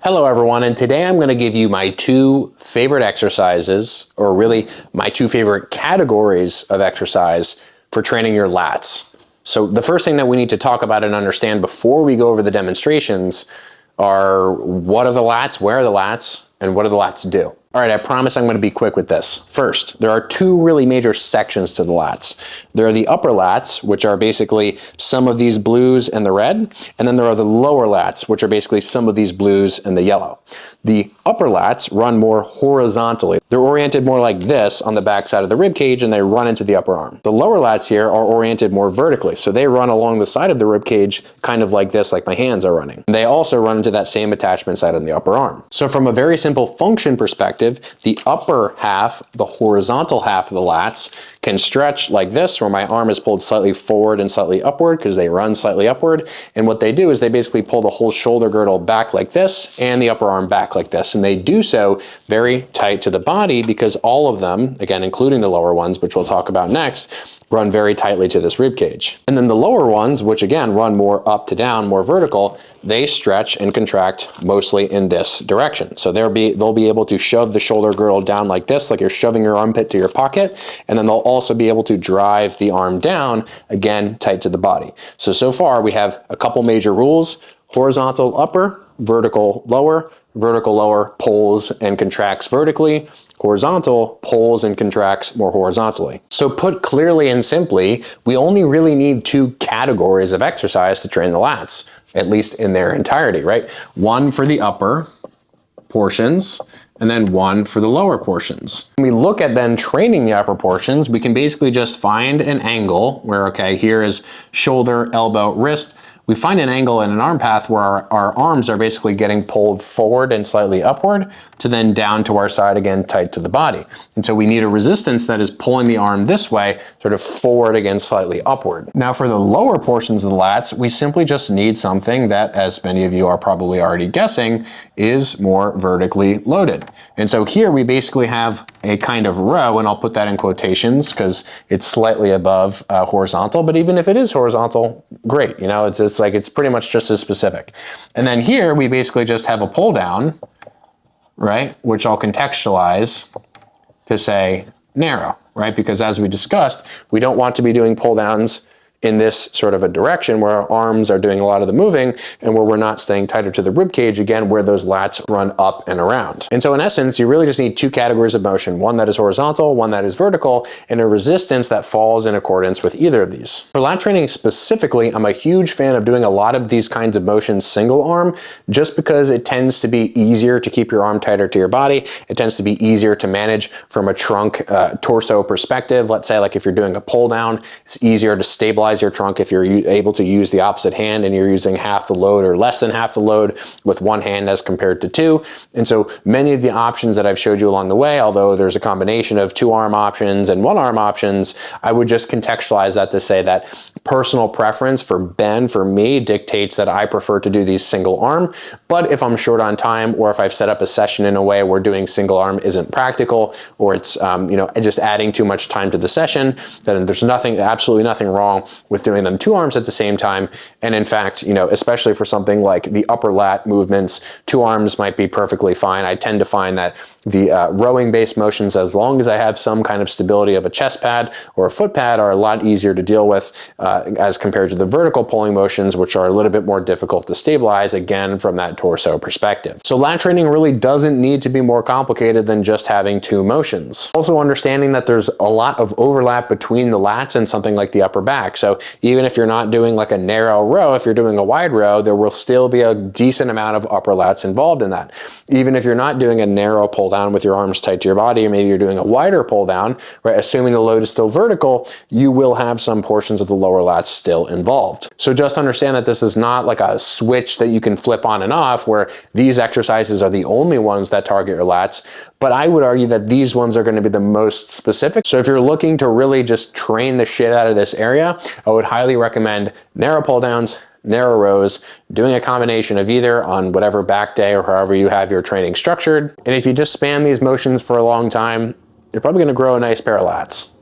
Hello everyone, and today I'm going to give you my two favorite exercises, or really my two favorite categories of exercise for training your lats. So the first thing that we need to talk about and understand before we go over the demonstrations are what are the lats, where are the lats, and what do the lats do? All right, I promise I'm going to be quick with this. First, there are two really major sections to the lats. There are the upper lats, which are basically some of these blues and the red, and then there are the lower lats, which are basically some of these blues and the yellow. The upper lats run more horizontally. They're oriented more like this on the back side of the rib cage, and they run into the upper arm. The lower lats here are oriented more vertically, so they run along the side of the rib cage, kind of like this, like my hands are running. They also run into that same attachment side on the upper arm. So from a very simple function perspective, the upper half, the horizontal half of the lats, can stretch like this, where my arm is pulled slightly forward and slightly upward because they run slightly upward. And what they do is they basically pull the whole shoulder girdle back like this and the upper arm back like this. And they do so very tight to the body because all of them, again, including the lower ones, which we'll talk about next, run very tightly to this rib cage. And then the lower ones, which again run more up to down, more vertical, they stretch and contract mostly in this direction. So they'll be able to shove the shoulder girdle down like this, like you're shoving your armpit to your pocket, and then they'll also be able to drive the arm down, again, tight to the body. So far we have a couple major rules: horizontal upper, vertical lower pulls and contracts vertically, horizontal pulls and contracts more horizontally. So put clearly and simply, we only really need two categories of exercise to train the lats, at least in their entirety, right? One for the upper portions, and then one for the lower portions. When we look at then training the upper portions, we can basically just find an angle where, okay, here is shoulder, elbow, wrist. We find an angle in an arm path where our arms are basically getting pulled forward and slightly upward to then down to our side again, tight to the body. And so we need a resistance that is pulling the arm this way, sort of forward again, slightly upward. Now for the lower portions of the lats, we simply just need something that, as many of you are probably already guessing, is more vertically loaded. And so here we basically have a kind of row, and I'll put that in quotations because it's slightly above horizontal, but even if it is horizontal, great. You know, it's pretty much just as specific. And then here we basically just have a pull down, right? Which I'll contextualize to say narrow, right? Because as we discussed, we don't want to be doing pull downs in this sort of a direction where our arms are doing a lot of the moving and where we're not staying tighter to the rib cage, again, where those lats run up and around. And so in essence, you really just need two categories of motion, one that is horizontal, one that is vertical, and a resistance that falls in accordance with either of these. For lat training specifically, I'm a huge fan of doing a lot of these kinds of motions single arm, just because it tends to be easier to keep your arm tighter to your body. It tends to be easier to manage from a trunk torso perspective. Let's say like if you're doing a pull down, it's easier to stabilize your trunk if you're able to use the opposite hand and you're using half the load or less than half the load with one hand as compared to two. And so many of the options that I've showed you along the way, although there's a combination of two arm options and one arm options, I would just contextualize that to say that personal preference for Ben, for me, dictates that I prefer to do these single arm. But if I'm short on time, or if I've set up a session in a way where doing single arm isn't practical, or it's just adding too much time to the session, then there's absolutely nothing wrong with doing them two arms at the same time. And in fact, especially for something like the upper lat movements, two arms might be perfectly fine. I tend to find that the rowing based motions, as long as I have some kind of stability of a chest pad or a foot pad, are a lot easier to deal with as compared to the vertical pulling motions, which are a little bit more difficult to stabilize, again, from that torso perspective. So lat training really doesn't need to be more complicated than just having two motions. Also understanding that there's a lot of overlap between the lats and something like the upper back. So even if you're not doing like a narrow row, if you're doing a wide row, there will still be a decent amount of upper lats involved in that. Even if you're not doing a narrow pull down with your arms tight to your body, or maybe you're doing a wider pull down, right, assuming the load is still vertical, you will have some portions of the lower lats still involved. So just understand that this is not like a switch that you can flip on and off where these exercises are the only ones that target your lats, but I would argue that these ones are going to be the most specific. So if you're looking to really just train the shit out of this area, I would highly recommend narrow pull downs, narrow rows, doing a combination of either on whatever back day or however you have your training structured. And if you just spam these motions for a long time, you're probably going to grow a nice pair of lats.